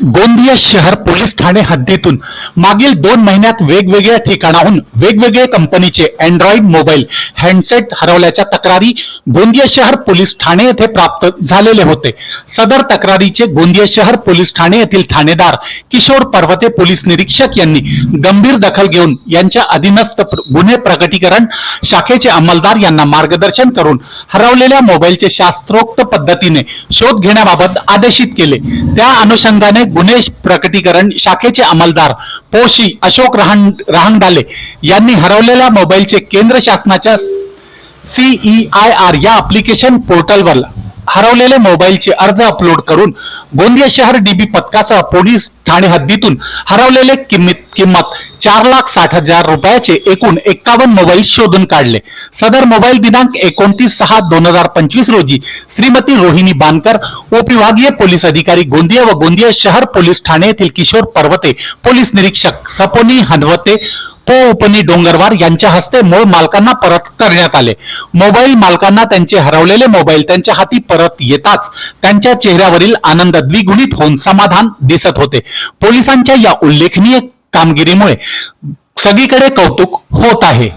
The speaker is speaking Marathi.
गोंदिया शहर पोलीस ठाणे हद्दीतून मागील 2 महिन्यात वेगवेगळ्या ठिकाणाहून वेगवेगळे कंपनीचे अँड्रॉइड मोबाईल हँडसेट हरवल्याच्या तक्रारी गोंदिया शहर पोलीस ठाणे येथे प्राप्त झालेले होते। सदर तक्रारीचे गोंदिया शहर पोलीस ठाणे येथील ठाणेदार किशोर पर्वते पोलीस निरीक्षक यांनी गंभीर दखल घेऊन यांच्या अधीनस्थ गुन्हे प्रकटीकरण शाखेचे अंमलदार यांना मार्गदर्शन करून हरवलेल्या मोबाईलचे शास्त्रोक्त पद्धतीने शोध घेण्याबाबत आदेशित केले। त्या अनुषंगाने गुन्हे प्रकटीकरण शाखेचे अंमलदार पोशी अशोक रहांगडाले यांनी हरवलेल्या मोबाईलचे केंद्र शासनाच्या CEIR या ऍप्लिकेशन पोर्टलवर हरवलेले मोबाईलचे अर्ज अपलोड करून गोंदिया शहर DB पथकासह पोलीस ठाणे हद्दीतून हरवलेले किंमत 4,60,000 रुपयाचे एकूण 51 मोबाईल शोधून काढले। सदर मोबाईल दिनांक 29/6/2025 रोजी श्रीमती रोहिणी बानकर उपविभागीय पोलीस अधिकारी गोंदिया व गोंदिया शहर पोलीस ठाणे येथील किशोर पर्वते पोलीस निरीक्षक सपोनी हनवते उपनी डोंगरवार यांच्या हस्ते मूळ मालकांना परत करण्यात आले। मोबाईल मालकांना त्यांचे हरवलेले मोबाईल त्यांच्या हाती परत येताच त्यांच्या चेहऱ्यावरील आनंद द्विगुणित होऊन समाधान दिसत होते। पोलिसांच्या या उल्लेखनीय कामगिरीमुळे सगळीकडे कौतुक होत आहे।